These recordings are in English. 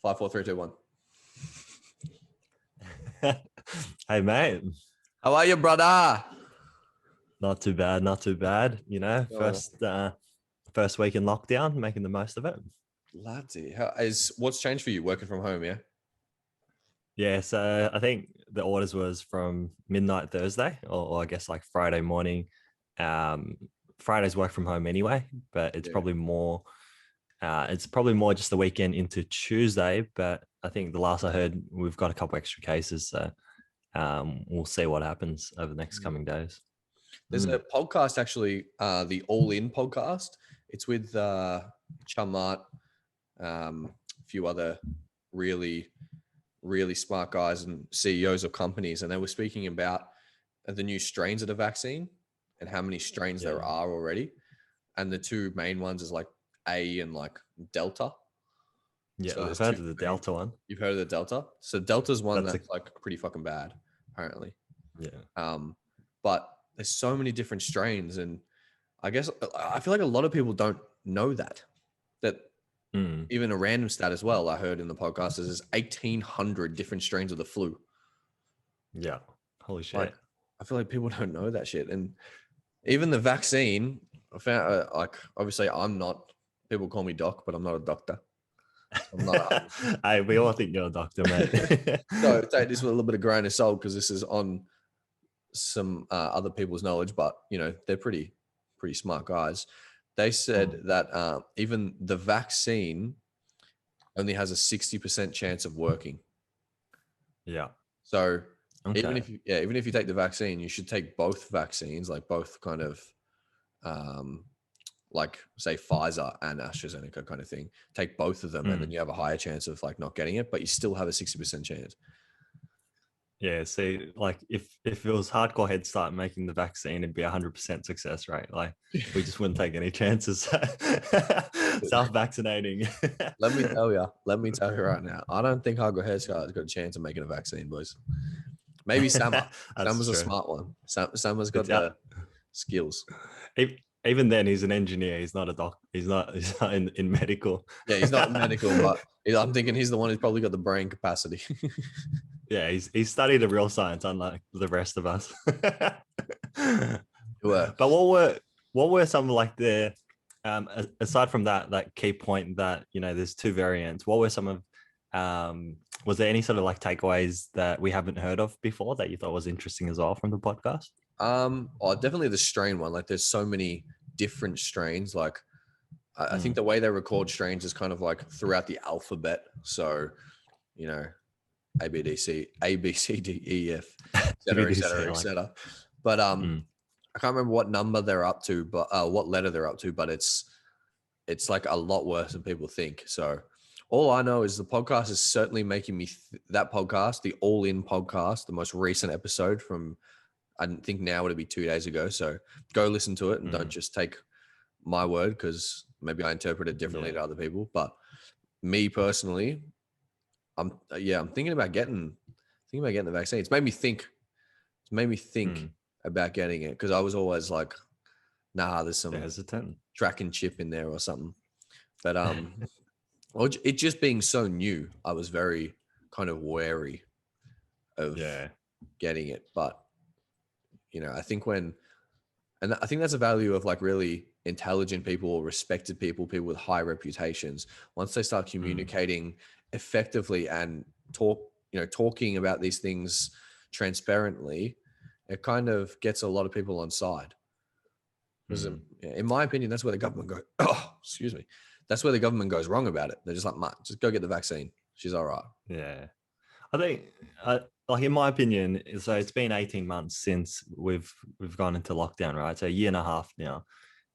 5, 4, 3, 2, 1. Hey, mate. How are you, brother? Not too bad, not too bad. You know, first week in lockdown, making the most of it. Ladsy, what's changed for you working from home, yeah? Yeah, so I think the orders was from midnight Thursday, or I guess like Friday morning. Friday's work from home anyway, but it's probably more. It's probably more just the weekend into Tuesday. But I think the last I heard, we've got a couple extra cases, so we'll see what happens over the next coming days. There's a podcast actually, the All In podcast. It's with Chamat, a few other really smart guys and CEOs of companies, and they were speaking about the new strains of the vaccine and how many strains there are already. And the two main ones is like A and like Delta. Yeah, so I've heard of the Delta one. You've heard of the Delta? So Delta's one that's like pretty fucking bad, apparently. Yeah. But there's so many different strains, and I guess I feel like a lot of people don't know that even a random stat as well, I heard in the podcast, is there's 1,800 different strains of the flu. Yeah. Holy shit. Like, I feel like people don't know that shit. And even the vaccine, I found obviously people call me doc, but I'm not a doctor. I'm not we all think you're a doctor, mate. So take this with a little bit of grain of salt, because this is on some other people's knowledge, but you know, they're pretty smart guys. They said that even the vaccine only has a 60% chance of working. Yeah. So even if you take the vaccine, you should take both vaccines, like both kind of like say Pfizer and AstraZeneca kind of thing. Take both of them, and then you have a higher chance of like not getting it, but you still have a 60% chance. Yeah, see, like if it was Hardcore Headstart making the vaccine, it'd be 100% success rate. Like we just wouldn't take any chances self-vaccinating. Let me tell you right now, I don't think Hardcore Headstart has got a chance of making a vaccine, boys. Maybe Sama. Sama's a smart one. Sama's got the skills. Even then, he's an engineer. He's not a doctor. He's not in medical. Yeah, he's not medical, but I'm thinking he's the one who's probably got the brain capacity. Yeah, he's studied a real science, unlike the rest of us. But what were some like the aside from that key point that, you know, there's two variants, what were some of was there any sort of like takeaways that we haven't heard of before that you thought was interesting as well from the podcast? Definitely the strain one. Like there's so many different strains. Like I think the way they record strains is kind of like throughout the alphabet. So, you know, A, B, C, D, E, F, et cetera, et cetera. But I can't remember what number they're up to, but what letter they're up to, but it's like a lot worse than people think. So all I know is the podcast is certainly making me that podcast, the All In podcast, the most recent episode from, I think now it'll be 2 days ago. So go listen to it and don't just take my word, because maybe I interpret it differently to other people. But me personally, I'm thinking about getting the vaccine. It's made me think about getting it, because I was always like, nah, there's some hesitant tracking chip in there or something. But well, it just being so new, I was very kind of wary of getting it. But you know, I think that's a value of like really intelligent people or respected people with high reputations. Once they start communicating effectively and talking about these things transparently, it kind of gets a lot of people on side. Because in my opinion, that's where the government goes. Oh, excuse me. That's where the government goes wrong about it. They're just like, just go get the vaccine. She's all right. Yeah. I think, like in my opinion, so it's been 18 months since we've gone into lockdown, right? So a year and a half now.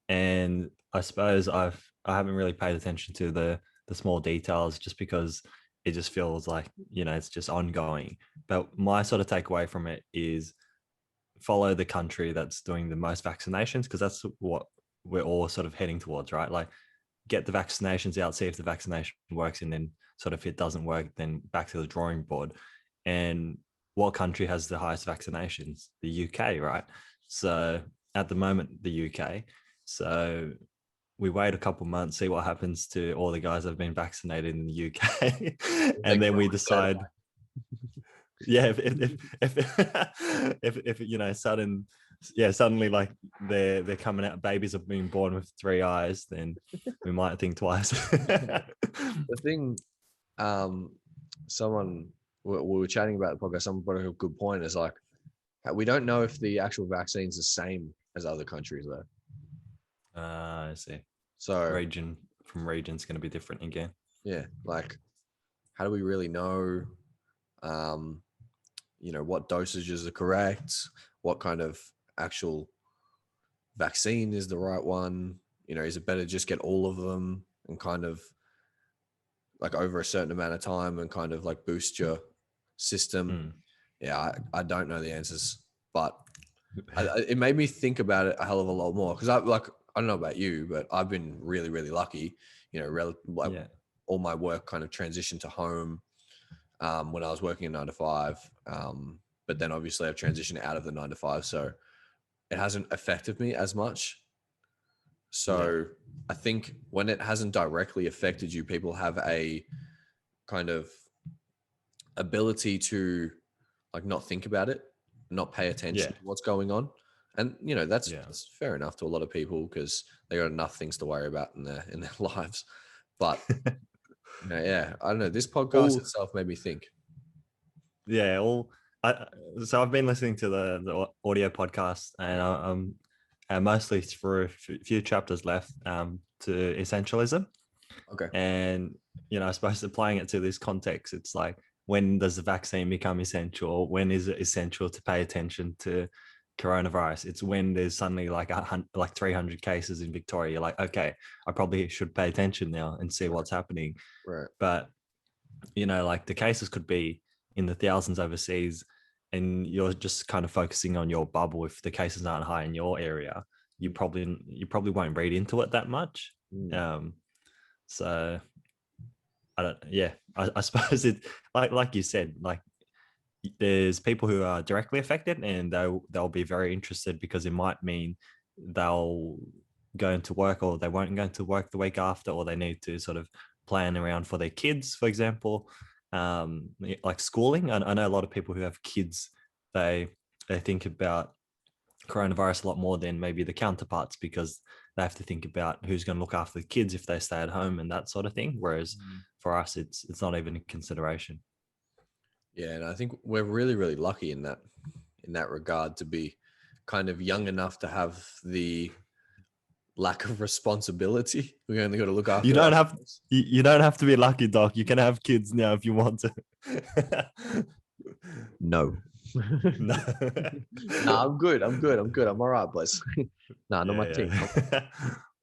And I suppose I haven't really paid attention to the small details, just because it just feels like, you know, it's just ongoing. But my sort of takeaway from it is follow the country that's doing the most vaccinations, because that's what we're all sort of heading towards, right? Like get the vaccinations out, see if the vaccination works, and then sort of if it doesn't work, then back to the drawing board. And what country has the highest vaccinations? The UK, right? So at the moment, the UK. So we wait a couple months, see what happens to all the guys that have been vaccinated in the UK, and then we decide. Yeah, if you know, suddenly like they're coming out, babies have been born with 3 eyes, then we might think twice. The thing, someone we were chatting about the podcast. Someone brought up a good point. Is like we don't know if the actual vaccine's the same as other countries though. I see. So region from region's going to be different again. Yeah, like how do we really know? You know, what dosages are correct? What kind of actual vaccine is the right one? You know, is it better to just get all of them and kind of like over a certain amount of time and kind of like boost your system? Yeah, I don't know the answers, but it made me think about it a hell of a lot more because I don't know about you, but I've been really, really lucky. You know, all my work kind of transitioned to home when I was working in 9 to 5. But then obviously I've transitioned out of the 9 to 5, so it hasn't affected me as much. So I think when it hasn't directly affected you, people have a kind of ability to like not think about it, not pay attention to what's going on. And you know, that's fair enough to a lot of people because they got enough things to worry about in their lives. But you know, I don't know. This podcast itself made me think. Yeah, so I've been listening to the audio podcast, and I'm mostly through a few chapters left to Essentialism. Okay. And you know, I suppose applying it to this context, it's like, when does the vaccine become essential? When is it essential to pay attention to coronavirus? It's when there's suddenly like 300 cases in Victoria. You're like, okay, I probably should pay attention now and see what's happening. Right. But you know, like the cases could be in the thousands overseas, and you're just kind of focusing on your bubble. If the cases aren't high in your area, you probably won't read into it that much. So I suppose it, like you said, like there's people who are directly affected, and they'll be very interested because it might mean they'll go into work, or they won't go into work the week after, or they need to sort of plan around for their kids, for example, like schooling. I know a lot of people who have kids, they think about coronavirus a lot more than maybe the counterparts, because they have to think about who's going to look after the kids if they stay at home and that sort of thing. Whereas for us, it's not even a consideration. Yeah, and I think we're really, really lucky in that regard to be kind of young enough to have the lack of responsibility. We only got to look after. You don't have to be lucky, Doc. You can have kids now if you want to. No. No, I'm good. I'm all right, boys. Not my team.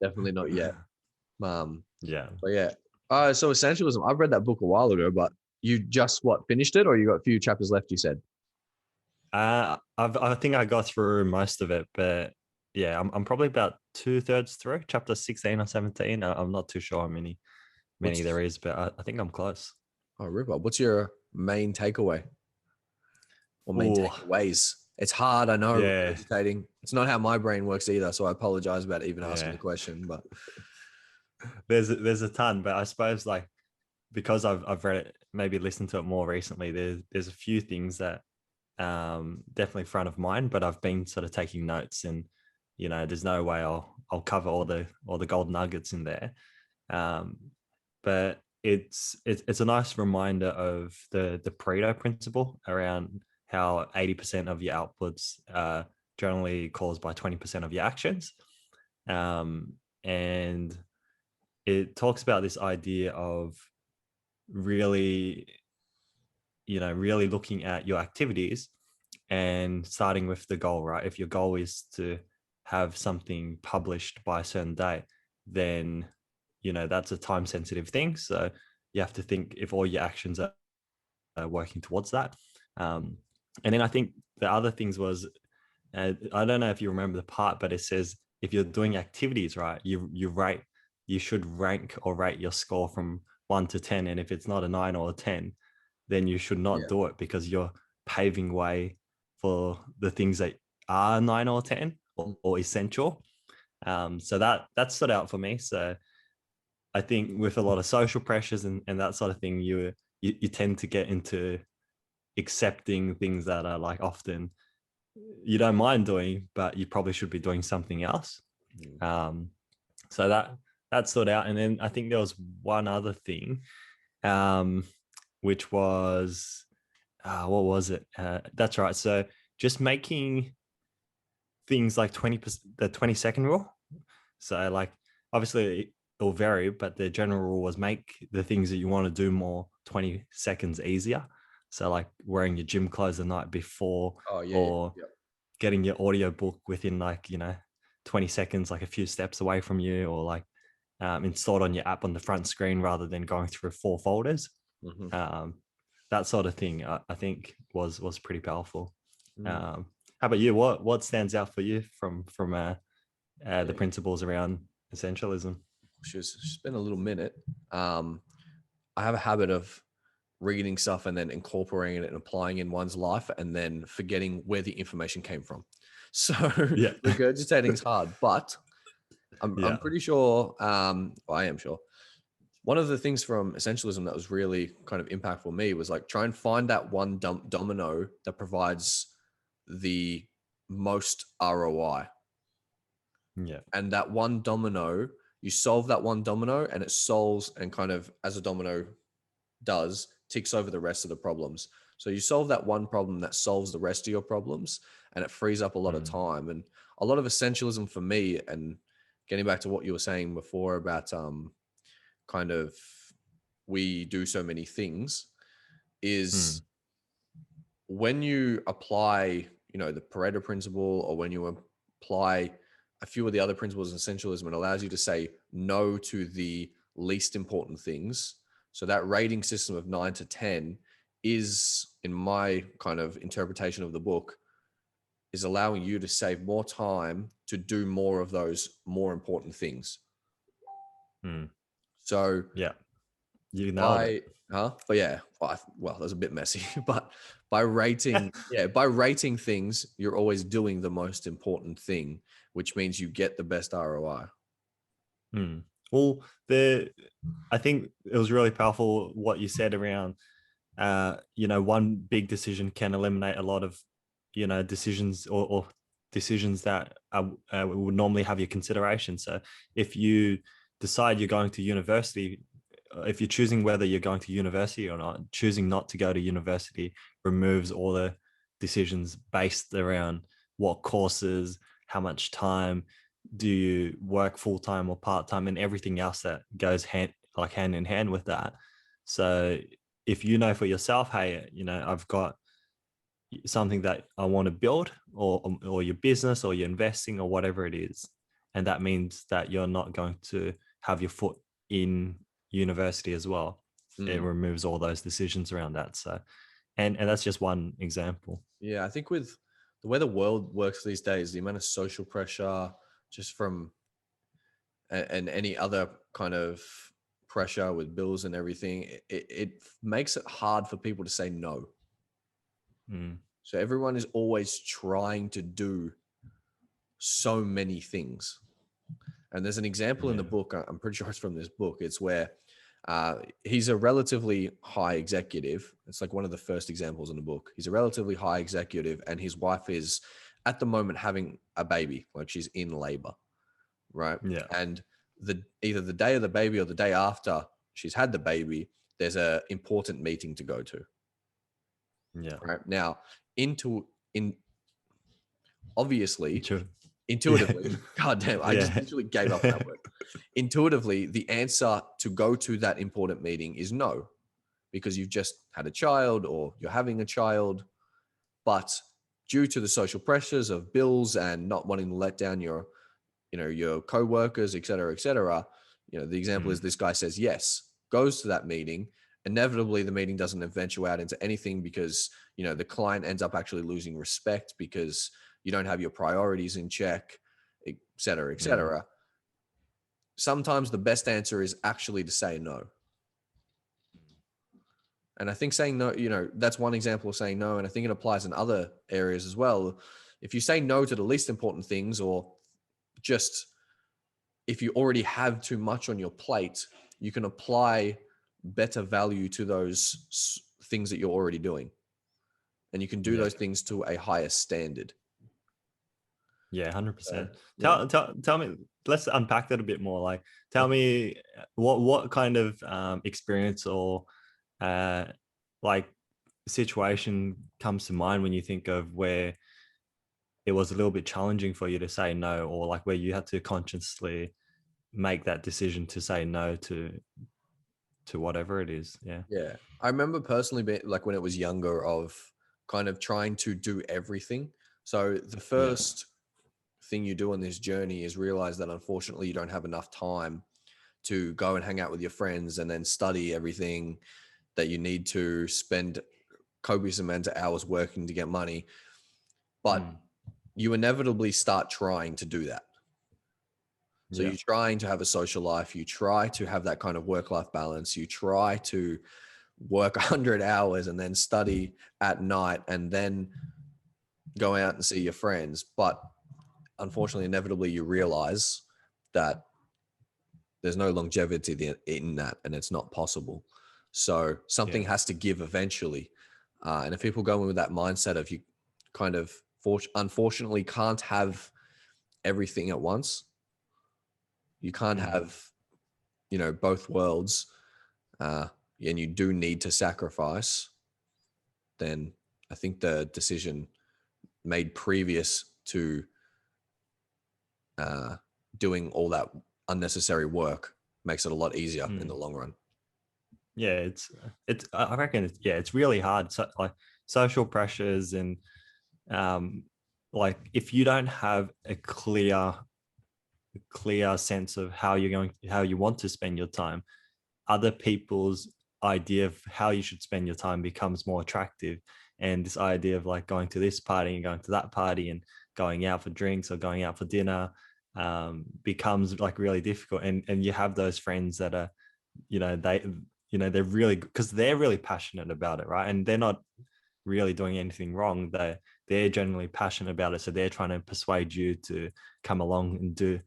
Definitely not yet. But yeah. So Essentialism, I've read that book a while ago, but you just finished it, or you got a few chapters left, you said? I think I got through most of it, but yeah, I'm probably about 2/3 through chapter 16 or 17. I'm not too sure how many there is, but I think I'm close. Oh, Ripper, what's your main takeaway? Or main takeaways? It's hard, I know. Yeah. Meditating. It's not how my brain works either, so I apologize about even asking the question. But there's a ton, but I suppose like because I've read it, maybe listened to it more recently, there's a few things that definitely front of mind, but I've been sort of taking notes, and you know, there's no way I'll cover all the gold nuggets in there. But it's a nice reminder of the Pareto principle around how 80% of your outputs are generally caused by 20% of your actions. And it talks about this idea of really looking at your activities and starting with the goal, right? If your goal is to have something published by a certain date, then, you know, that's a time sensitive thing. So you have to think if all your actions are working towards that. And then I think the other things was, I don't know if you remember the part, but it says if you're doing activities, right, you should rank or rate your score from 1 to 10. And if it's not a 9 or a 10, then you should not do it, because you're paving way for the things that are 9 or 10 or essential. So that stood out for me. So I think with a lot of social pressures and that sort of thing, you tend to get into accepting things that are like often you don't mind doing, but you probably should be doing something else. So that stood out. And then I think there was one other thing, which was what was it? That's right. So just making things like 20%, the 20-second rule. So like obviously it'll vary, but the general rule was make the things that you want to do more 20 seconds easier. So like wearing your gym clothes the night before, Oh yeah, or yeah. getting your audio book within like 20 seconds, like a few steps away from you, or like installed on your app on the front screen rather than going through 4 folders. Mm-hmm. That sort of thing I think was pretty powerful. Mm. How about you? What stands out for you from the Yeah. principles around essentialism? It's been a little minute. I have a habit of reading stuff and then incorporating it and applying in one's life and then forgetting where the information came from. So Yeah. regurgitating is hard, but Yeah. I'm pretty sure, well, I am sure. One of the things from Essentialism that was really kind of impactful for me was like try and find that one domino that provides the most ROI. Yeah. And that one domino, you solve that one domino and it solves and kind of as a domino does, ticks over the rest of the problems. So you solve that one problem that solves the rest of your problems and it frees up a lot of time. And a lot of essentialism for me, and getting back to what you were saying before about kind of we do so many things, is when you apply, the Pareto principle, or when you apply a few of the other principles in essentialism, it allows you to say no to the least important things. So that rating system of 9 to 10 is, in my kind of interpretation of the book, is allowing you to save more time to do more of those more important things. So Yeah. You nailed it. but yeah, well, that's a bit messy, but by rating things, you're always doing the most important thing, which means you get the best ROI. Well, I think it was really powerful what you said around, one big decision can eliminate a lot of, decisions or decisions that would normally have your consideration. So if you decide you're going to university, if you're choosing whether you're going to university or not, choosing not to go to university removes all the decisions based around what courses, how much time, do you work full-time or part-time, and everything else that goes hand in hand with that. So if you know for yourself, hey, I've got something that I want to build, or your business or your investing or whatever it is, and that means that you're not going to have your foot in university as well, it removes all those decisions around that. So and that's just one example. Yeah, I think with the way the world works these days, the amount of social pressure just from and any other kind of pressure with bills and everything, it makes it hard for people to say no. So everyone is always trying to do so many things. And there's an example in the book, I'm pretty sure it's from this book. It's where he's a relatively high executive. It's like one of the first examples in the book. He's a relatively high executive and his wife is at the moment having a baby, like she's in labor, right? Yeah. And either the day of the baby or the day after she's had the baby, there's a important meeting to go to. Yeah. Right now, obviously, Sure. intuitively, God damn, I just Yeah. literally gave up on that word. Intuitively, the answer to go to that important meeting is no, because you've just had a child or you're having a child. But due to the social pressures of bills and not wanting to let down your co-workers, et cetera, the example is this guy says yes, goes to that meeting. Inevitably, the meeting doesn't eventuate into anything because, the client ends up actually losing respect because you don't have your priorities in check, et cetera, et cetera. Sometimes the best answer is actually to say no. And I think saying no, that's one example of saying no. And I think it applies in other areas as well. If you say no to the least important things, or just if you already have too much on your plate, you can apply better value to those things that you're already doing. And you can do those things to a higher standard. Yeah, 100%. Yeah. Tell me, let's unpack that a bit more. Like, tell me what kind of experience or like situation comes to mind when you think of where it was a little bit challenging for you to say no, or like where you had to consciously make that decision to say no to whatever it is. Yeah. I remember personally being like when it was younger of kind of trying to do everything. So the first thing you do on this journey is realize that unfortunately you don't have enough time to go and hang out with your friends and then study everything that you need to spend copious amounts of hours working to get money. But you inevitably start trying to do that. So you're trying to have a social life. You try to have that kind of work-life balance. You try to work 100 hours and then study at night and then go out and see your friends. But unfortunately, inevitably, you realize that there's no longevity in that and it's not possible. So something has to give eventually. And if people go in with that mindset of you kind of unfortunately can't have everything at once, you can't have, both worlds, and you do need to sacrifice, then I think the decision made previous to doing all that unnecessary work makes it a lot easier in the long run. Yeah, I reckon it's really hard. So like social pressures and like if you don't have a clear sense of how you want to spend your time, other people's idea of how you should spend your time becomes more attractive. And this idea of like going to this party and going to that party and going out for drinks or going out for dinner becomes like really difficult. And you have those friends that are, they're really, because they're really passionate about it, right? And they're not really doing anything wrong. They're generally passionate about it, so they're trying to persuade you to come along and do,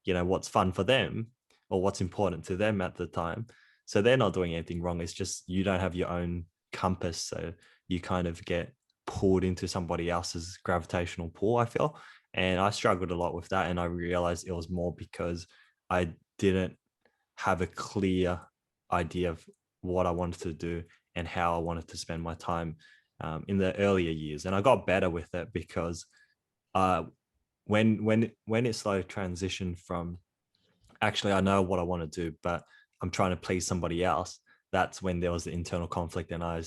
what's fun for them or what's important to them at the time. So they're not doing anything wrong. It's just you don't have your own compass, so you kind of get pulled into somebody else's gravitational pull, I feel. And I struggled a lot with that, and I realized it was more because I didn't have a clear idea of what I wanted to do and how I wanted to spend my time in the earlier years. And I got better with it because when it slowly transitioned from actually I know what I want to do, but I'm trying to please somebody else, that's when there was the internal conflict. And I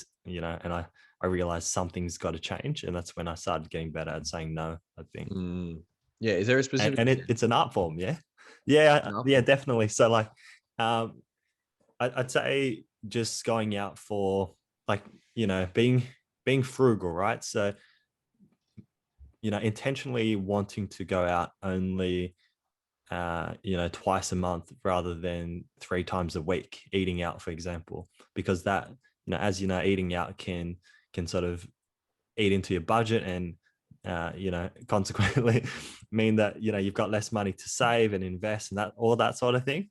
realized something's got to change. And that's when I started getting better at saying no, I think. Yeah. Is there a specific... And it's an art form. Yeah, definitely. So like, I'd say just going out for like, being frugal, right? So, intentionally wanting to go out only, twice a month rather than 3 times a week, eating out, for example, because that, as you know, eating out can sort of eat into your budget and, consequently mean that, you've got less money to save and invest and all that sort of thing.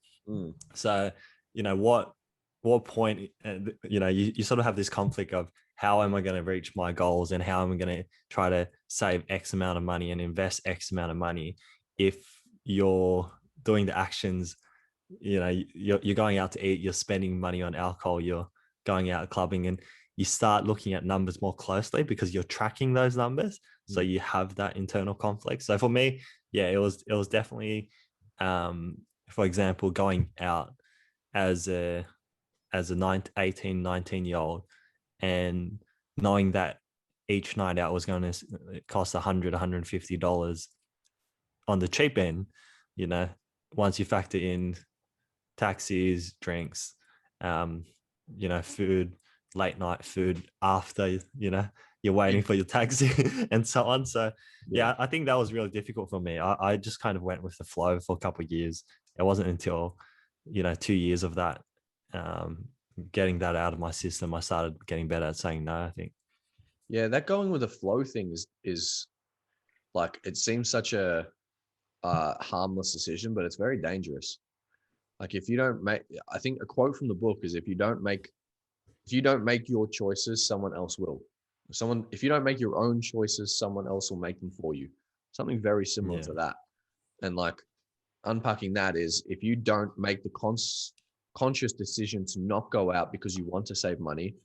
So, what point, you sort of have this conflict of how am I going to reach my goals and how am I going to try to save X amount of money and invest X amount of money if you're doing the actions, you're going out to eat, you're spending money on alcohol, you're going out clubbing, and you start looking at numbers more closely because you're tracking those numbers. So you have that internal conflict. So for me, it was definitely, for example, going out as a 18, 19-year-old and knowing that each night out was going to cost $100, $150 on the cheap end, once you factor in taxis, drinks, food, late night food after, you're waiting for your taxi and so on. So I think that was really difficult for me. I just kind of went with the flow for a couple of years. It wasn't until, 2 years of that, getting that out of my system, I started getting better at saying no, I think. Yeah, that going with the flow thing is like, it seems such a harmless decision, but it's very dangerous. Like if you don't make, I think a quote from the book is if you don't make your choices, someone else will. If you don't make your own choices, someone else will make them for you. Something very similar Yeah. to that. And like unpacking that is if you don't make the conscious decision to not go out because you want to save money,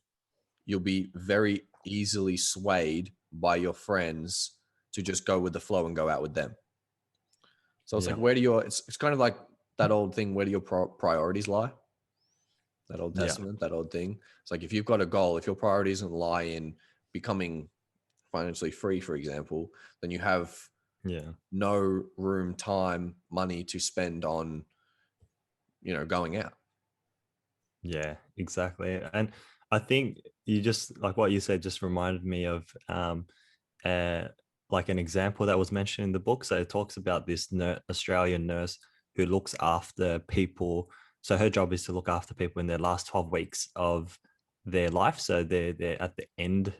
you'll be very easily swayed by your friends to just go with the flow and go out with them. So it's Yeah. like, it's kind of like that old thing, where do your priorities lie? That old Yeah. testament, that old thing. It's like, if you've got a goal, if your priorities don't lie in becoming financially free, for example, then you have Yeah. no room, time, money to spend on, going out. Yeah, exactly. And I think you just like what you said just reminded me of uh like an example that was mentioned in the book. So it talks about this Australian nurse who looks after people. So her job is to look after people in their last 12 weeks of their life. So they're at the end,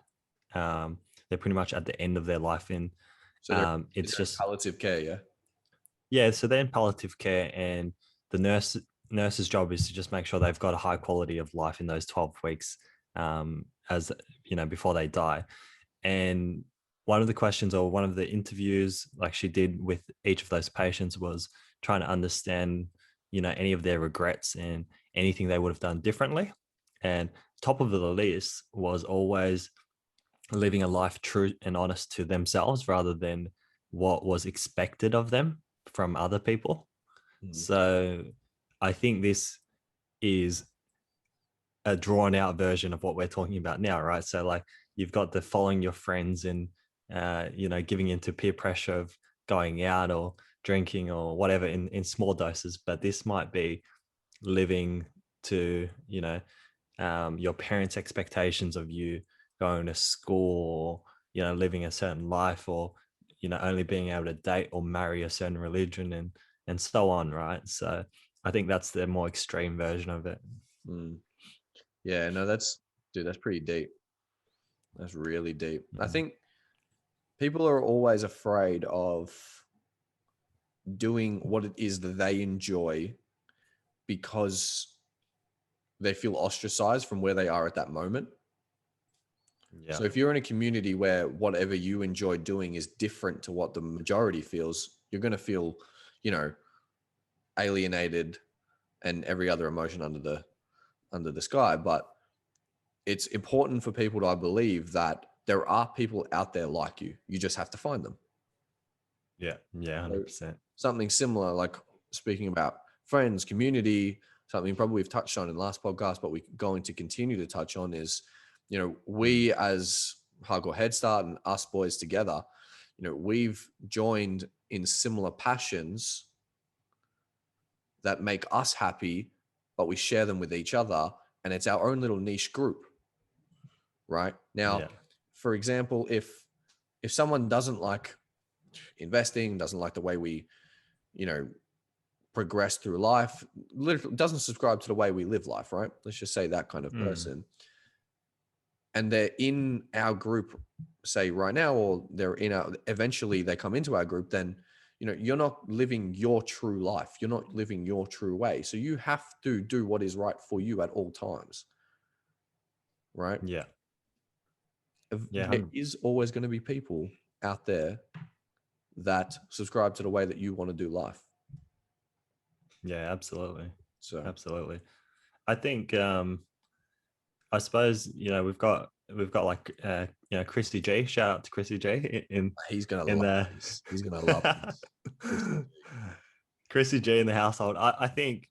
they're pretty much at the end of their life. And So they're it's just palliative care, yeah. yeah, so they're in palliative care, and the nurse's job is to just make sure they've got a high quality of life in those 12 weeks, as before they die. And one of the questions or one of the interviews like she did with each of those patients was trying to understand, any of their regrets and anything they would have done differently. And top of the list was always living a life true and honest to themselves rather than what was expected of them from other people. Mm. So I think this is a drawn out version of what we're talking about now, right? So like you've got the following your friends and giving into peer pressure of going out or drinking or whatever in small doses, but this might be living to your parents' expectations of you going to school, or living a certain life, or only being able to date or marry a certain religion, and so on, right? So I think that's the more extreme version of it. Mm. Yeah, no, that's pretty deep. That's really deep. I Mhm. think people are always afraid of doing what it is that they enjoy because they feel ostracized from where they are at that moment. Yeah. So if you're in a community where whatever you enjoy doing is different to what the majority feels, you're going to feel, you know, alienated and every other emotion under the sky. But it's important for people to, I believe, that there are people out there like you. You just have to find them. Yeah. Yeah. So 100%. something similar, like speaking about friends, community, something probably we've touched on in last podcast, but we're going to continue to touch on is, we as Hardcore Headstart and us boys together, we've joined in similar passions that make us happy, but we share them with each other. And it's our own little niche group, right? Now, Yeah. for example, if someone doesn't like investing, doesn't like the way we, you know, progress through life, literally doesn't subscribe to the way we live life, right? Let's just say that kind of person. And they're in our group, say right now, or eventually they come into our group, then, you're not living your true life. You're not living your true way. So you have to do what is right for you at all times, right? Yeah. Yeah. There is always going to be people out there that subscribe to the way that you want to do life. Yeah. Absolutely. So Absolutely. I think I suppose we've got like Christy G. Shout out to Christy G. he's going to In love the this. He's going to love this. Christy G in the household. I think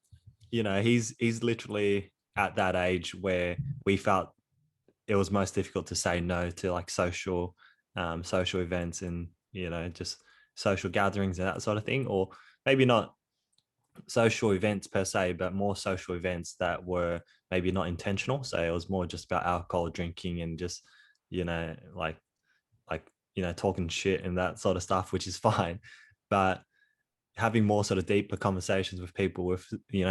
he's literally at that age where we felt it was most difficult to say no to like social events and just social gatherings and that sort of thing, or maybe not social events per se, but more social events that were maybe not intentional. So it was more just about alcohol drinking and just like talking shit and that sort of stuff, which is fine, but having more sort of deeper conversations with people with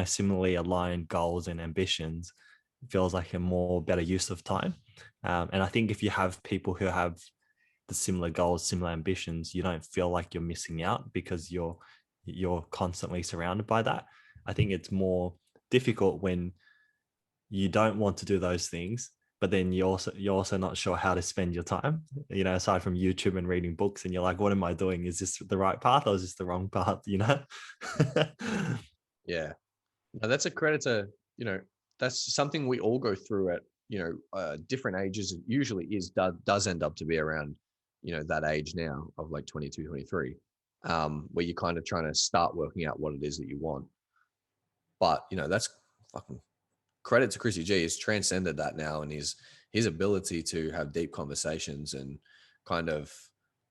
similarly aligned goals and ambitions feels like a more better use of time. And I think if you have people who have the similar goals, similar ambitions, you don't feel like you're missing out because you're you're constantly surrounded by that. I think it's more difficult when you don't want to do those things, but then you're also not sure how to spend your time, aside from YouTube and reading books, and you're like, what am I doing? Is this the right path or is this the wrong path? Yeah. No, that's a credit to, that's something we all go through at, different ages. It usually does end up to be around, that age now of like 22, 23, where you're kind of trying to start working out what it is that you want. But, that's fucking credit to Chrissy G. He's transcended that now, and his ability to have deep conversations and kind of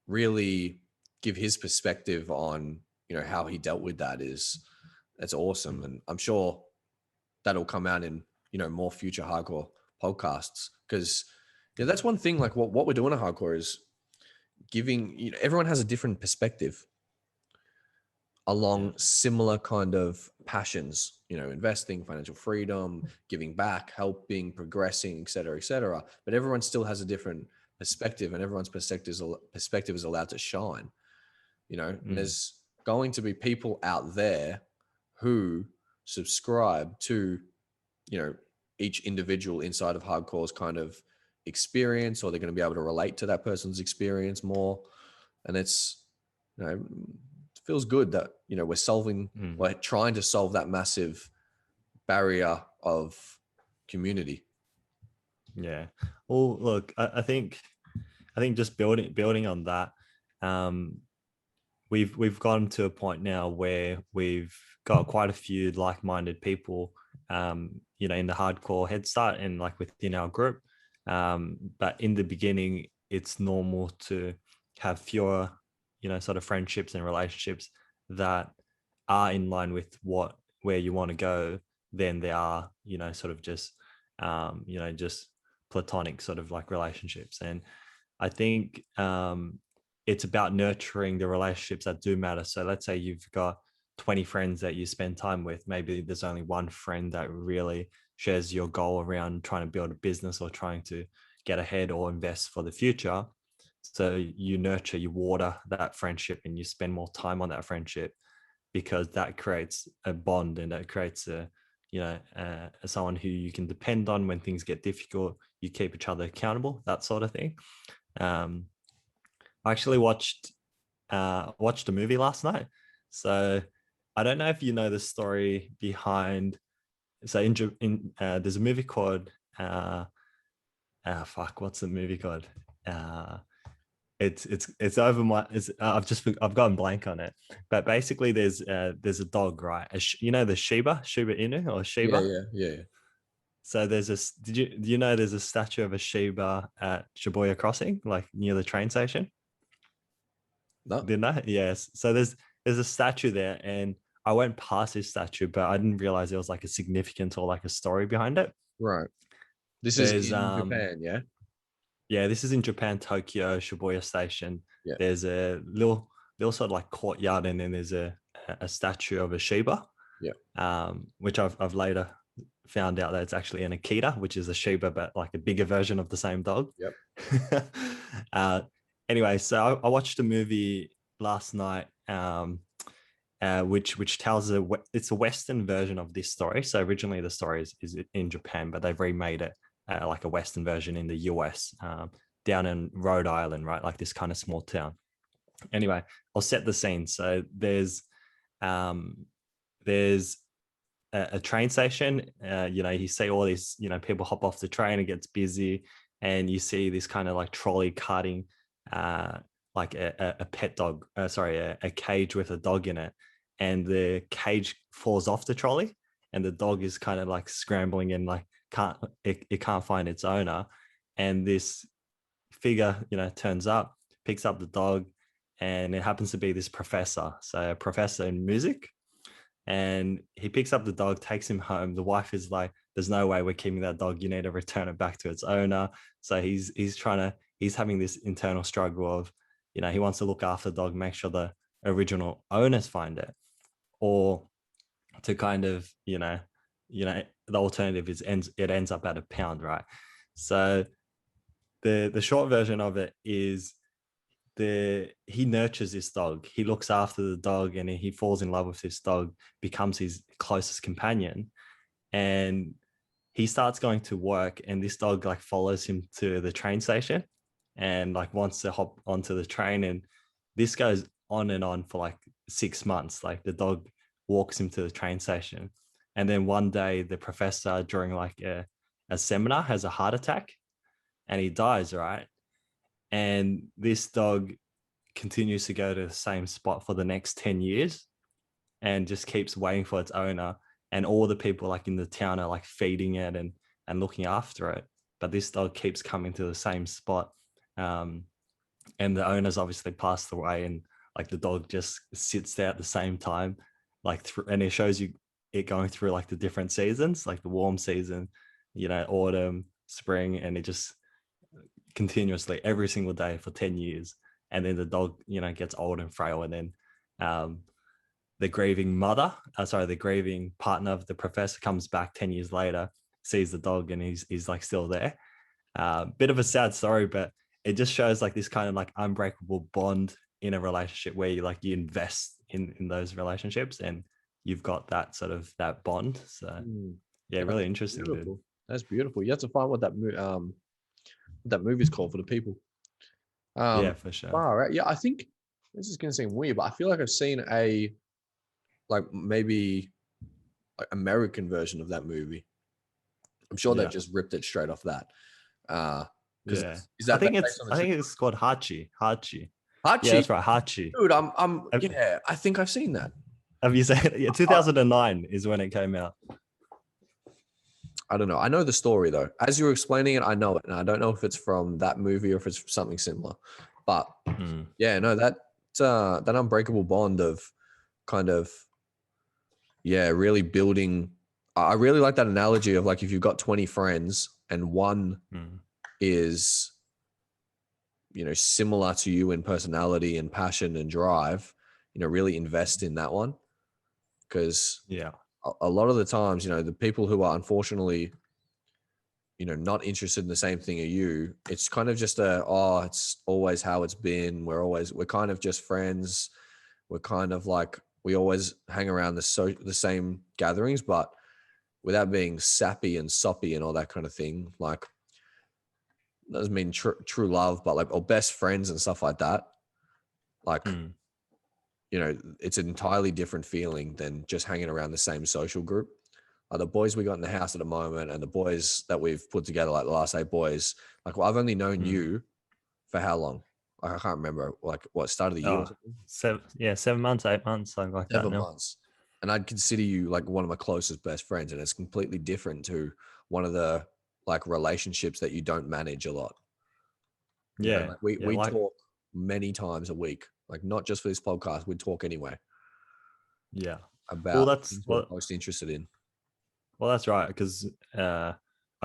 really give his perspective on, how he dealt with that's awesome. And I'm sure that'll come out in, more future hardcore podcasts, because that's one thing, like what we're doing at hardcore is giving, everyone has a different perspective along similar kind of passions, investing, financial freedom, giving back, helping, progressing, et cetera, et cetera. But everyone still has a different perspective, and everyone's perspective is allowed to shine. And there's going to be people out there who subscribe to, each individual inside of hardcore's kind of experience, or they're going to be able to relate to that person's experience more. And it's, it feels good that, we're trying to solve that massive barrier of community. Yeah. Well, look, I think just building on that, we've gotten to a point now where we've got quite a few like-minded people, in the Hardcore Headstart and like within our group. But in the beginning, it's normal to have fewer, sort of friendships and relationships that are in line with where you want to go than they are, sort of just, just platonic sort of like relationships. And I think it's about nurturing the relationships that do matter. So let's say you've got 20 friends that you spend time with. Maybe there's only one friend that really shares your goal around trying to build a business or trying to get ahead or invest for the future. So you nurture, you water that friendship, and you spend more time on that friendship, because that creates a bond, and that creates someone who you can depend on when things get difficult. You keep each other accountable, that sort of thing. I actually watched a movie last night. So I don't know if you know the story behind. So there's a movie called what's the movie called? It's over my. I've gone blank on it. But basically, there's a dog, right? The Shiba Inu or Shiba. Yeah. So there's do you know there's a statue of a Shiba at Shibuya Crossing, like near the train station? No. Didn't I? Yes. So there's a statue there, and I went past this statue, but I didn't realize there was like a significance or like a story behind it. Right. This is in Japan, yeah? Yeah, this is in Japan, Tokyo, Shibuya Station. Yeah. There's a little sort of like courtyard, and then there's a statue of a Shiba. Yeah. Which I've later found out that it's actually an Akita, which is a Shiba, but like a bigger version of the same dog. Yep. Anyway, so I watched a movie last night, which tells it's a Western version of this story. So originally the story is in Japan, but they've remade it like a Western version in the US, down in Rhode Island, right? Like this kind of small town. Anyway, I'll set the scene. So there's a train station. You see all these, people hop off the train, it gets busy, and you see this kind of like trolley carting like a pet dog, a cage with a dog in it, and the cage falls off the trolley, and the dog is kind of like scrambling and like it can't find its owner, and this figure turns up, picks up the dog, and it happens to be this professor, so a professor in music. And he picks up the dog, takes him home. The wife is like, there's no way we're keeping that dog. You need to return it back to its owner. So he's having this internal struggle of, he wants to look after the dog, make sure the original owners find it, or to kind of, the alternative is it ends up at a pound, right? So the short version of it is he nurtures this dog. He looks after the dog, and he falls in love with this dog, becomes his closest companion, and he starts going to work, and this dog like follows him to the train station and like wants to hop onto the train. And this goes on and on for like 6 months. Like the dog walks him to the train station. And then one day the professor during like a seminar has a heart attack and he dies, right? And this dog continues to go to the same spot for the next 10 years and just keeps waiting for its owner. And all the people like in the town are like feeding it and looking after it. But this dog keeps coming to the same spot. And the owner's obviously passed away, and like the dog just sits there at the same time, like and it shows you it going through like the different seasons, like the warm season, autumn, spring, and it just continuously every single day for 10 years. And then the dog, gets old and frail. And then the grieving the grieving partner of the professor comes back 10 years later, sees the dog, and he's like still there. Bit of a sad story, but it just shows like this kind of like unbreakable bond in a relationship where you invest in those relationships, and you've got that sort of that bond. So yeah, really interesting. Beautiful. Dude. That's beautiful. You have to find what that movie's called for the people. Yeah, for sure. All right. Yeah, I think this is gonna seem weird, but I feel like I've seen a maybe like American version of that movie. I'm sure they've just ripped it straight off that. Yeah, is that I think it's called Hachi. Hachi? Yeah, that's right, Hachi. Dude, I think I've seen that. Have you seen it? Yeah, 2009 is when it came out. I don't know. I know the story though. As you were explaining it, I know it, and I don't know if it's from that movie or if it's something similar. But yeah, no, that unbreakable bond of kind of really building. I really like that analogy of like if you've got 20 friends and one is similar to you in personality and passion and drive, really invest in that one, because a lot of the times, the people who are unfortunately, not interested in the same thing as you, it's kind of just it's always how it's been. We're kind of just friends. We're kind of like, we always hang around the same gatherings, but without being sappy and soppy and all that kind of thing. Like, doesn't mean true love, but like, or best friends and stuff like that. Like, it's an entirely different feeling than just hanging around the same social group. Like the boys we got in the house at the moment and the boys that we've put together, like the last 8 boys, like, well, I've only known you for how long? Like, I can't remember, like what, start of the year or something? 7 months, 8 months, something like that. 7 months. And I'd consider you like one of my closest best friends. And it's completely different to one of the like relationships that you don't manage a lot. Yeah. Like we talk many times a week, like not just for this podcast, we'd talk anyway. Yeah. About things we're most interested in. Well, that's right. Because I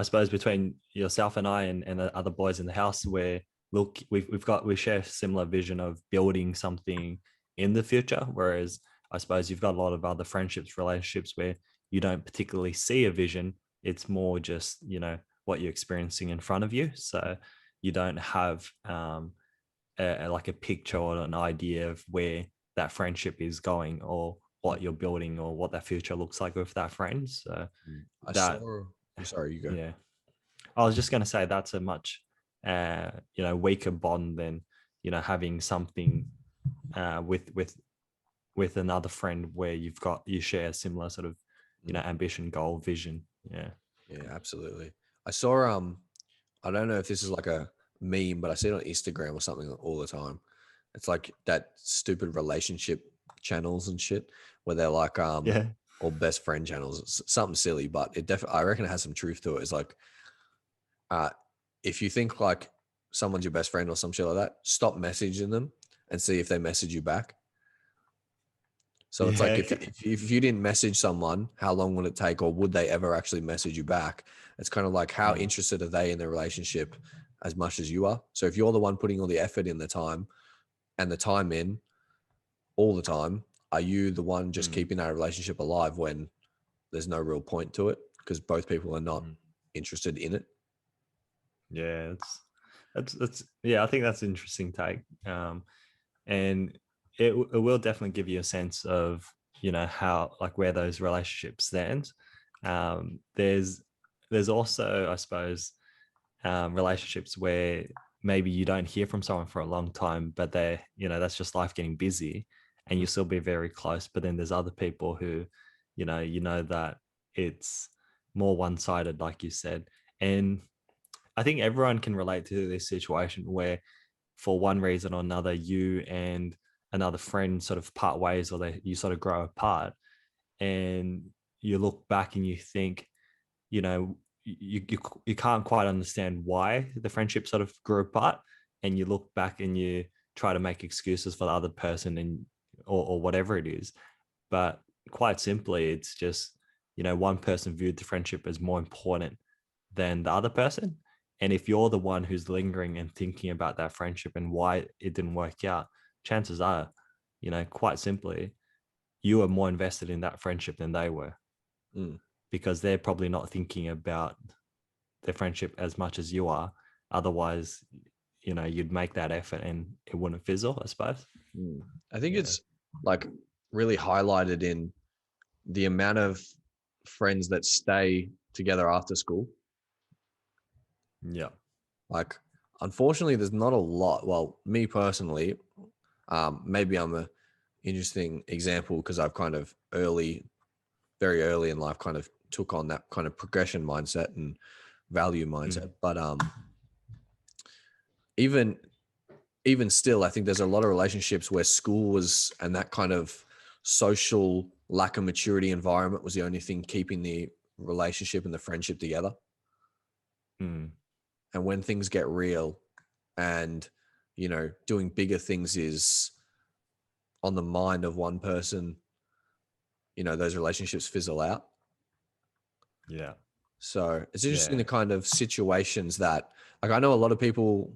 suppose between yourself and I and the other boys in the house, where look, we share a similar vision of building something in the future. Whereas I suppose you've got a lot of other friendships, relationships where you don't particularly see a vision. It's more just, what you're experiencing in front of you. So you don't have like a picture or an idea of where that friendship is going or what you're building or what that future looks like with that friend. So I'm sorry, you go. Yeah. I was just going to say that's a much, weaker bond than, having something with another friend where you share a similar sort of, ambition, goal, vision. Yeah. Yeah, absolutely. I saw, I don't know if this is like a meme, but I see it on Instagram or something all the time. It's like that stupid relationship channels and shit where they're like, or best friend channels. It's something silly, but I reckon it has some truth to it. It's like, if you think like someone's your best friend or some shit like that, stop messaging them and see if they message you back. So it's like, if you didn't message someone, how long would it take, or would they ever actually message you back? It's kind of like, how interested are they in the relationship as much as you are? So if you're the one putting all the effort in, the time in all the time, are you the one just keeping that relationship alive when there's no real point to it because both people are not interested in it? Yeah, That's yeah, I think that's an interesting take. And it will definitely give you a sense of, you know, how, like, where those relationships stand. There's also, I suppose, relationships where maybe you don't hear from someone for a long time, but they're, you know, that's just life getting busy, and you still be very close. But then there's other people who, you know that it's more one-sided, like you said. And I think everyone can relate to this situation where, for one reason or another, you and another friend sort of part ways, or you sort of grow apart, and you look back and you think, you know, you can't quite understand why the friendship sort of grew apart, and you look back and you try to make excuses for the other person, and or whatever it is. But quite simply, it's just, you know, one person viewed the friendship as more important than the other person. And if you're the one who's lingering and thinking about that friendship and why it didn't work out, chances are, you know, quite simply, you are more invested in that friendship than they were, Mm. because they're probably not thinking about their friendship as much as you are. Otherwise, you know, you'd make that effort and it wouldn't fizzle, I suppose. I think Yeah. it's like really highlighted in the amount of friends that stay together after school. Yeah. Like, unfortunately, there's not a lot. Well, me personally, maybe I'm a interesting example because I've kind of very early in life, kind of took on that kind of progression mindset and value mindset. But even still, I think there's a lot of relationships where school was, and that kind of social lack of maturity environment was the only thing keeping the relationship and the friendship together. Mm. And when things get real and, you know, doing bigger things is on the mind of one person, you know, those relationships fizzle out. Yeah. So it's interesting, Yeah. the kind of situations that, like, I know a lot of people,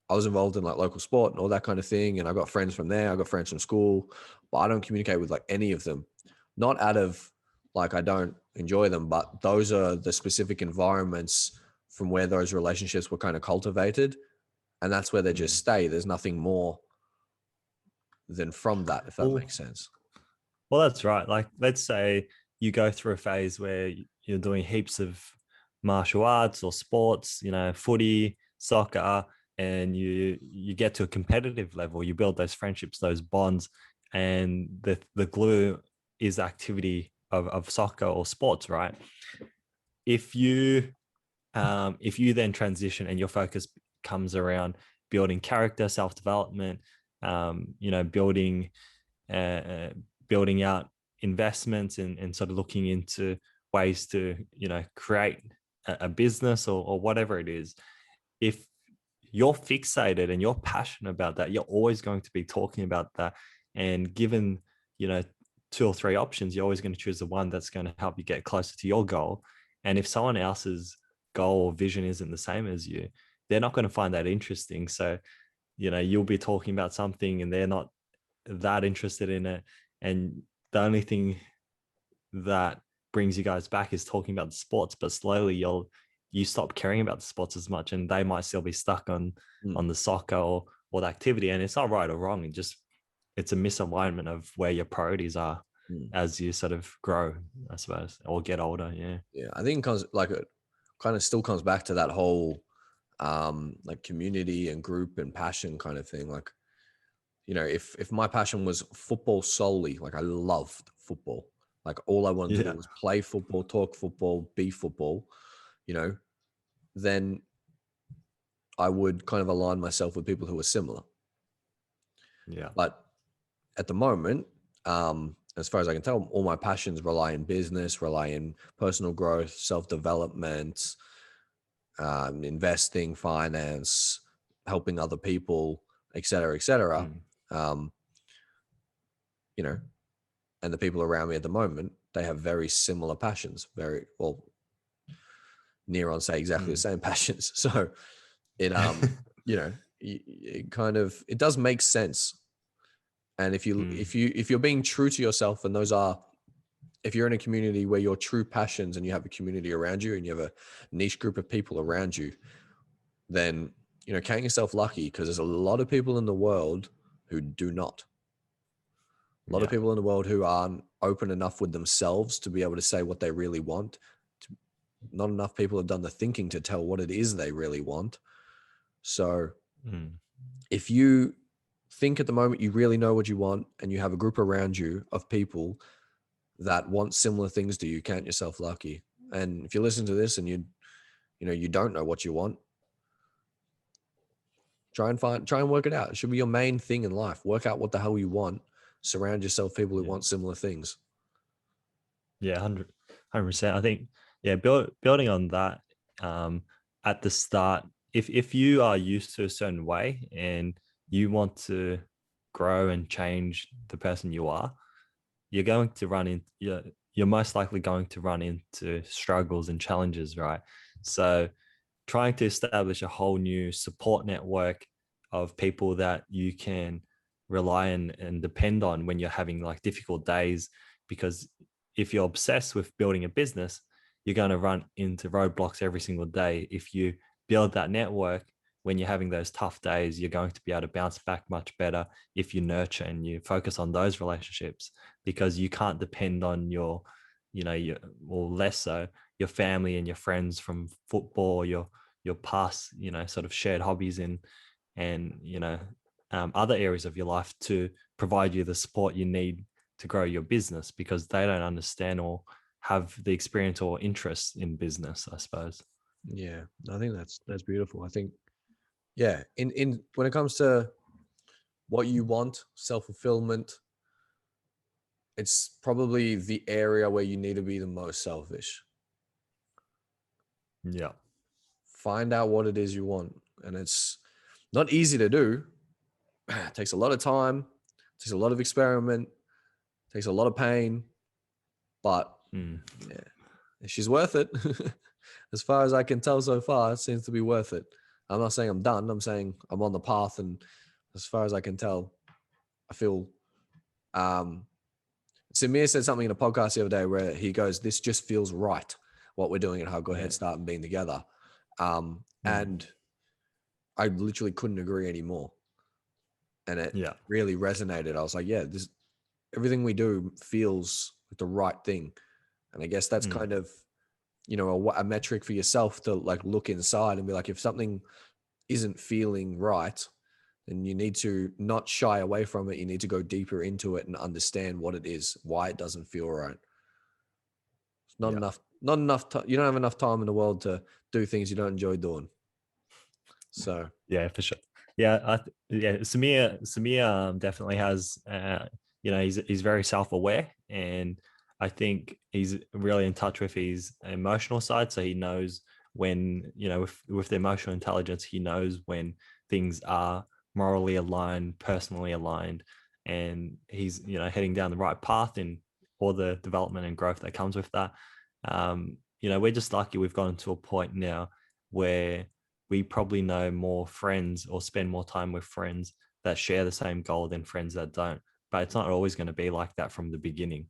I was involved in like local sport and all that kind of thing. And I got friends from there. I got friends from school, but I don't communicate with like any of them. Not out of like, I don't enjoy them, but those are the specific environments from where those relationships were kind of cultivated. And that's where they just stay. There's nothing more than from that, if that Well, makes sense. well, that's right. Like, let's say you go through a phase where you're doing heaps of martial arts or sports, you know, footy, soccer, and you get to a competitive level. You build those friendships, those bonds, and the glue is activity of soccer or sports, right? If you if you then transition and your focus comes around building character, self development, you know, uh, building out investments, and sort of looking into ways to, you know, create a business, or whatever it is. If you're fixated and you're passionate about that, you're always going to be talking about that. And given, you know, two or three options, you're always going to choose the one that's going to help you get closer to your goal. And if someone else's goal or vision isn't the same as you, they're not going to find that interesting. So, you know, you'll be talking about something and they're not that interested in it. And the only thing that brings you guys back is talking about the sports, but slowly you stop caring about the sports as much, and they might still be stuck on the soccer or the activity. And it's not right or wrong. It's a misalignment of where your priorities are as you sort of grow, I suppose, or get older. Yeah. Yeah. I think it comes like, it kind of still comes back to that whole like community and group and passion kind of thing. Like, you know, if my passion was football solely, like I loved football, like all I wanted to Yeah. do was play football, talk football, be football, you know, then I would kind of align myself with people who are similar. Yeah. But at the moment, as far as I can tell, all my passions rely in business, rely in personal growth, self-development, investing, finance, helping other people, et cetera, et cetera. Um, you know, and the people around me at the moment, they have very similar passions, very well, near on say exactly the same passions. So it, you know, it kind of, it does make sense. And if you're being true to yourself, and those are, if you're in a community where your true passions and you have a community around you and you have a niche group of people around you, then count yourself lucky, because there's a lot of people in the world who do not. A lot of Yeah. people in the world who aren't open enough with themselves to be able to say what they really want. Not enough people have done the thinking to tell what it is they really want. So if you think at the moment you really know what you want, and you have a group around you of people that want similar things to you, count yourself lucky. And if you listen to this and you don't know what you want, try and work it out. It should be your main thing in life. Work out what the hell you want. Surround yourself with people who want similar things. Yeah, 100%. I think, building on that, at the start, if you are used to a certain way and you want to grow and change the person you are, you're going to you're most likely going to run into struggles and challenges, right? So trying to establish a whole new support network of people that you can rely on and depend on when you're having like difficult days, because if you're obsessed with building a business, you're going to run into roadblocks every single day. If you build that network when you're having those tough days, you're going to be able to bounce back much better if you nurture and you focus on those relationships, because you can't depend on your less so your family and your friends from football, your past, sort of shared hobbies and other areas of your life to provide you the support you need to grow your business, because they don't understand or have the experience or interest in business, I suppose. Yeah, I think that's beautiful. I think, yeah, in when it comes to what you want, self-fulfillment, it's probably the area where you need to be the most selfish. Yeah. Find out what it is you want. And it's not easy to do. It takes a lot of time, takes a lot of experiment, takes a lot of pain, but yeah, she's worth it. As far as I can tell so far, it seems to be worth it. I'm not saying I'm done. I'm saying I'm on the path. And as far as I can tell, I feel, Samir said something in a podcast the other day where he goes, this just feels right, what we're doing at Hardcore Headstart and being together. And I literally couldn't agree anymore. And it really resonated. I was like, yeah, everything we do feels like the right thing. And I guess that's kind of, a metric for yourself to like look inside and be like, if something isn't feeling right, then you need to not shy away from it. You need to go deeper into it and understand what it is, why it doesn't feel right. It's not enough. You don't have enough time in the world to do things you don't enjoy doing. So yeah, for sure. Samir definitely has, he's very self-aware, and I think he's really in touch with his emotional side. So he knows when, with the emotional intelligence, he knows when things are morally aligned, personally aligned, and he's, heading down the right path in all the development and growth that comes with that. We're just lucky we've gotten to a point now where we probably know more friends or spend more time with friends that share the same goal than friends that don't. But it's not always going to be like that from the beginning.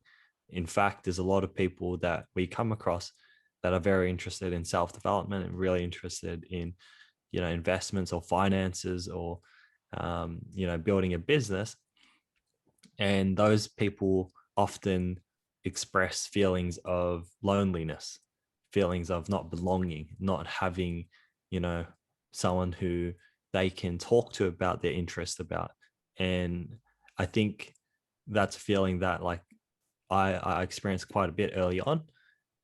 In fact, there's a lot of people that we come across that are very interested in self-development and really interested in, investments or finances or, building a business. And those people often express feelings of loneliness, feelings of not belonging, not having, someone who they can talk to about their interest about. And I think that's a feeling that like I experienced quite a bit early on.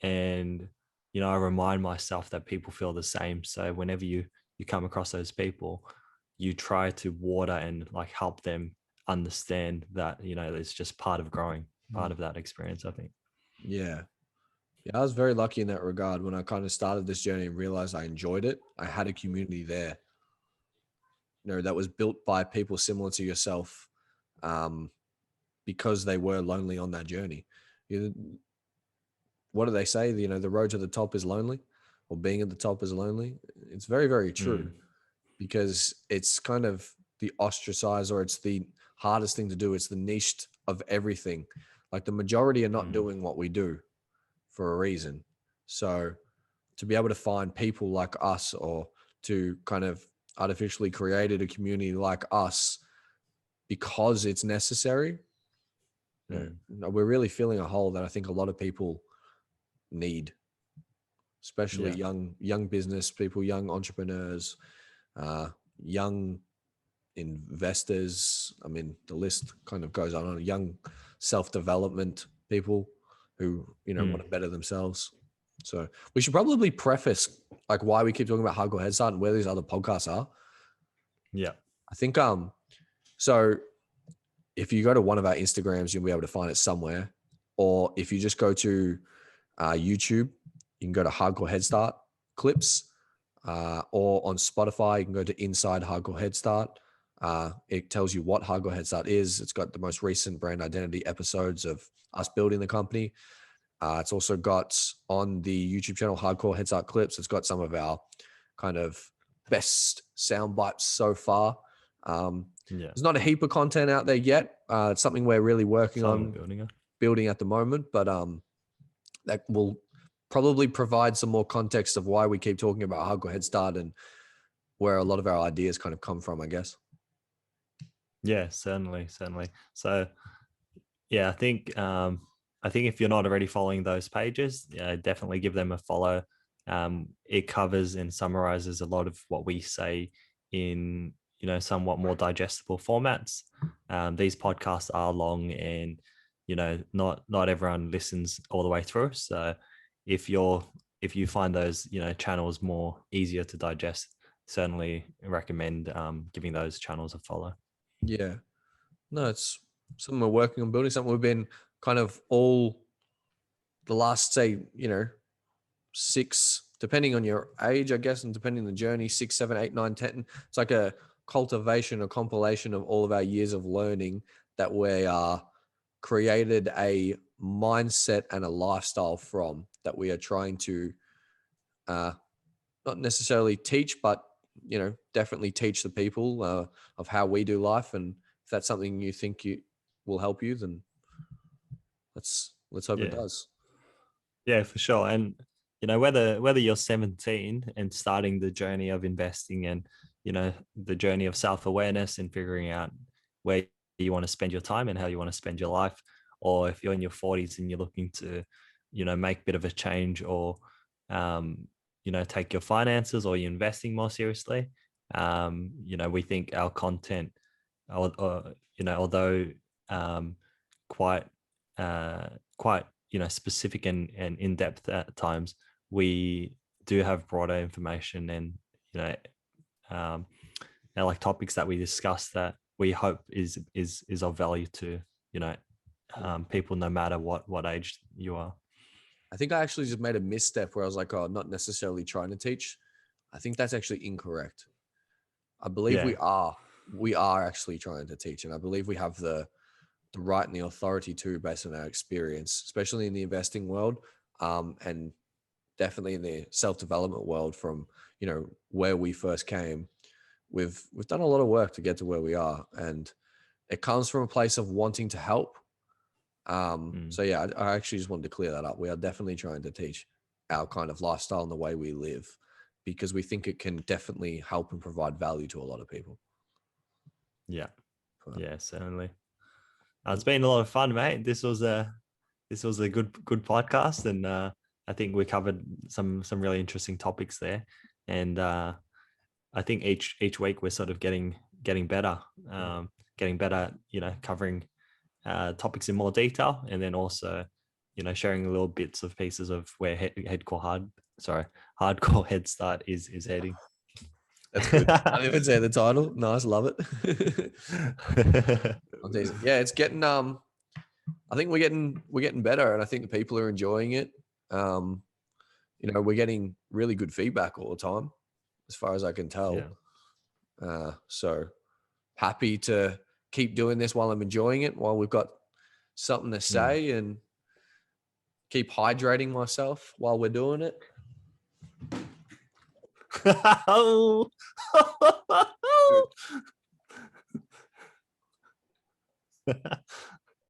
And, I remind myself that people feel the same. So whenever you come across those people, you try to water and like help them understand that, it's just part of growing, part of that experience, I think. yeah, I was very lucky in that regard. When I kind of started this journey and realized I enjoyed it, I had a community there, that was built by people similar to yourself, because they were lonely on that journey. What do they say? The road to the top is lonely, or being at the top is lonely. It's very, very true, because it's kind of the ostracized, or it's the hardest thing to do. It's the niched of everything. Like the majority are not doing what we do for a reason. So to be able to find people like us, or to kind of artificially created a community like us because it's necessary. We're really filling a hole that I think a lot of people need, especially young business people, young entrepreneurs, young investors. I mean, the list kind of goes on. Young self-development people who, want to better themselves. So we should probably preface like why we keep talking about Hardcore Headstart and where these other podcasts are. Yeah. I think, so if you go to one of our Instagrams, you'll be able to find it somewhere. Or if you just go to YouTube, you can go to Hardcore Headstart clips, or on Spotify, you can go to Inside Hardcore Headstart. It tells you what Hardcore Headstart is. It's got the most recent brand identity episodes of us building the company. It's also got on the YouTube channel Hardcore Headstart clips. It's got some of our kind of best sound bites so far. There's not a heap of content out there yet. It's something we're really working on building at the moment, but that will probably provide some more context of why we keep talking about Hardcore Headstart and where a lot of our ideas kind of come from, I guess. Yeah, certainly. So yeah, I think if you're not already following those pages, definitely give them a follow. It covers and summarizes a lot of what we say in, somewhat more digestible formats. These podcasts are long and, not everyone listens all the way through. So if you find those, channels more easier to digest, certainly recommend giving those channels a follow. Yeah. No, it's something we're working on building, something we've been kind of all the last, say, 6, depending on your age, I guess, and depending on the journey, 6, 7, 8, 9, 10. It's like a cultivation, a compilation of all of our years of learning that we are created a mindset and a lifestyle from, that we are trying to not necessarily teach, but definitely teach the people of how we do life. And if that's something you think will help you, then let's hope it does. Yeah, for sure. And whether you're 17 and starting the journey of investing and the journey of self-awareness and figuring out where you want to spend your time and how you want to spend your life, or if you're in your 40s and you're looking to make a bit of a change, or take your finances or you're investing more seriously, we think our content, although quite specific and in-depth at times, we do have broader information and like topics that we discuss that we hope is of value to people, no matter what age you are. I think I actually just made a misstep where I was like, oh, not necessarily trying to teach. I think that's actually incorrect. I believe we are actually trying to teach, and I believe we have the right and the authority to, based on our experience, especially in the investing world, and definitely in the self-development world. From where we first came, we've done a lot of work to get to where we are, and it comes from a place of wanting to help. So yeah, I actually just wanted to clear that up. We are definitely trying to teach our kind of lifestyle and the way we live, because we think it can definitely help and provide value to a lot of people. Yeah, certainly. It's been a lot of fun, mate. This was a good podcast, and I think we covered some really interesting topics there. And I think each week we're sort of getting better, covering topics in more detail, and then also sharing little bits of pieces of where Hardcore Headstart is heading. That's good. I didn't even say the title. Nice, love it. Yeah, it's getting I think we're getting better, and I think the people are enjoying it. We're getting really good feedback all the time, as far as I can tell. So happy to keep doing this while I'm enjoying it, while we've got something to say, and keep hydrating myself while we're doing it.